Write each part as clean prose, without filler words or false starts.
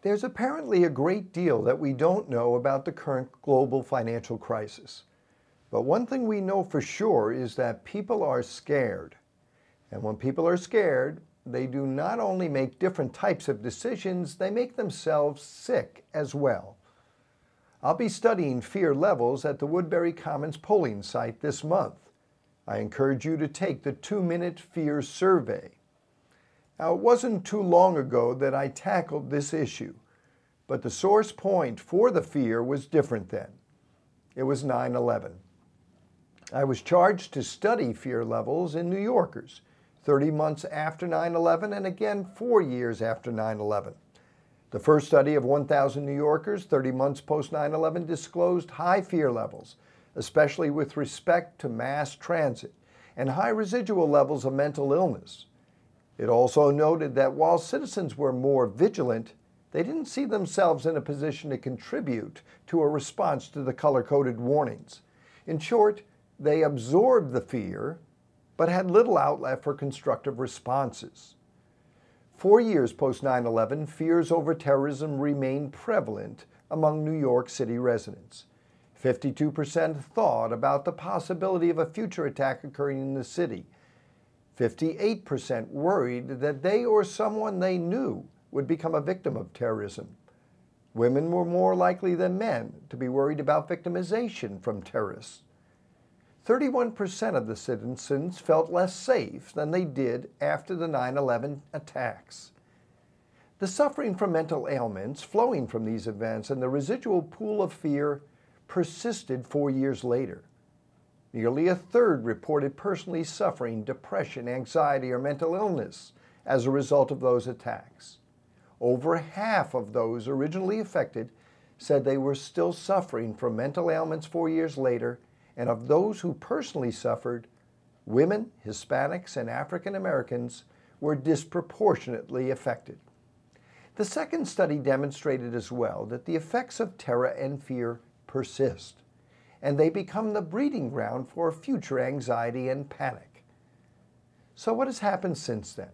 There's apparently a great deal that we don't know about the current global financial crisis. But one thing we know for sure is that people are scared. And when people are scared, they do not only make different types of decisions, they make themselves sick as well. I'll be studying fear levels at the Woodbury Commons polling site this month. I encourage you to take the 2-minute fear survey. Now, it wasn't too long ago that I tackled this issue, but the source point for the fear was different then. It was 9/11. I was charged to study fear levels in New Yorkers, 30 months after 9/11 and again 4 years after 9/11. The first study of 1,000 New Yorkers 30 months post 9/11 disclosed high fear levels, especially with respect to mass transit, and high residual levels of mental illness. It also noted that while citizens were more vigilant, they didn't see themselves in a position to contribute to a response to the color-coded warnings. In short, they absorbed the fear, but had little outlet for constructive responses. 4 years post 9/11, fears over terrorism remained prevalent among New York City residents. 52% thought about the possibility of a future attack occurring in the city. 58% worried that they or someone they knew would become a victim of terrorism. Women were more likely than men to be worried about victimization from terrorists. 31% of the citizens felt less safe than they did after the 9/11 attacks. The suffering from mental ailments flowing from these events and the residual pool of fear persisted 4 years later. Nearly a third reported personally suffering depression, anxiety, or mental illness as a result of those attacks. Over half of those originally affected said they were still suffering from mental ailments 4 years later, and of those who personally suffered, women, Hispanics, and African Americans were disproportionately affected. The second study demonstrated as well that the effects of terror and fear persist, and they become the breeding ground for future anxiety and panic. So what has happened since then?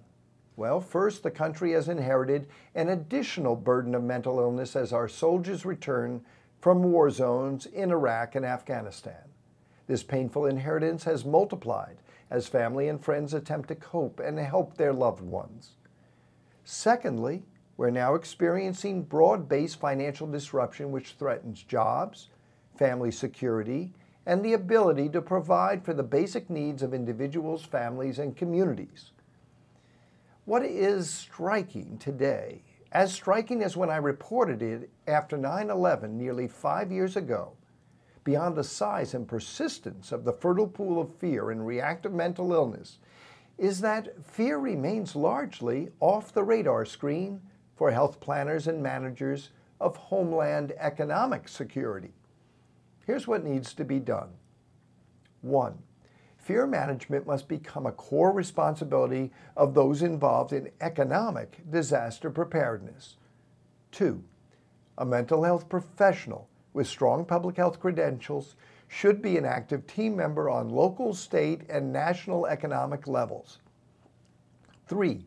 Well, first, the country has inherited an additional burden of mental illness as our soldiers return from war zones in Iraq and Afghanistan. This painful inheritance has multiplied as family and friends attempt to cope and help their loved ones. Secondly, we're now experiencing broad-based financial disruption which threatens jobs, family security, and the ability to provide for the basic needs of individuals, families, and communities. What is striking today, as striking as when I reported it after 9/11 nearly 5 years ago, beyond the size and persistence of the fertile pool of fear and reactive mental illness, is that fear remains largely off the radar screen for health planners and managers of homeland economic security. Here's what needs to be done. 1. Fear management must become a core responsibility of those involved in economic disaster preparedness. 2. A mental health professional with strong public health credentials should be an active team member on local, state, and national economic levels. 3.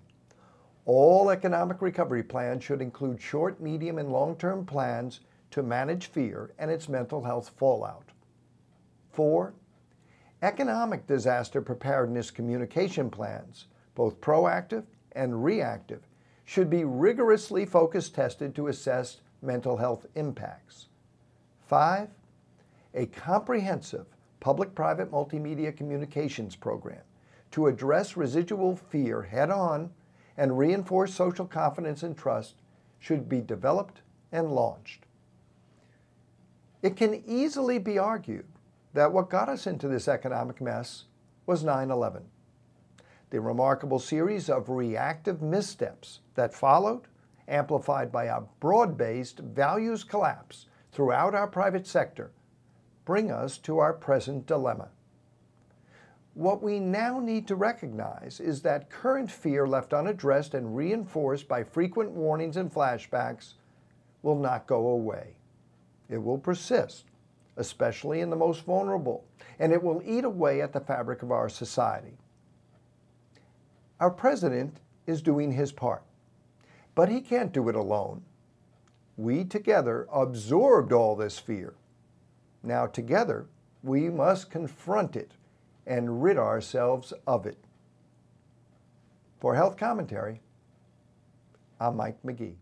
All economic recovery plans should include short, medium, and long-term plans to manage fear and its mental health fallout. 4. Economic disaster preparedness communication plans, both proactive and reactive, should be rigorously focus tested to assess mental health impacts. 5. A comprehensive public-private multimedia communications program to address residual fear head-on and reinforce social confidence and trust should be developed and launched. It can easily be argued that what got us into this economic mess was 9/11. The remarkable series of reactive missteps that followed, amplified by a broad-based values collapse throughout our private sector, bring us to our present dilemma. What we now need to recognize is that current fear left unaddressed and reinforced by frequent warnings and flashbacks will not go away. It will persist, especially in the most vulnerable, and it will eat away at the fabric of our society. Our president is doing his part, but he can't do it alone. We together absorbed all this fear. Now together, we must confront it and rid ourselves of it. For Health Commentary, I'm Mike Magee.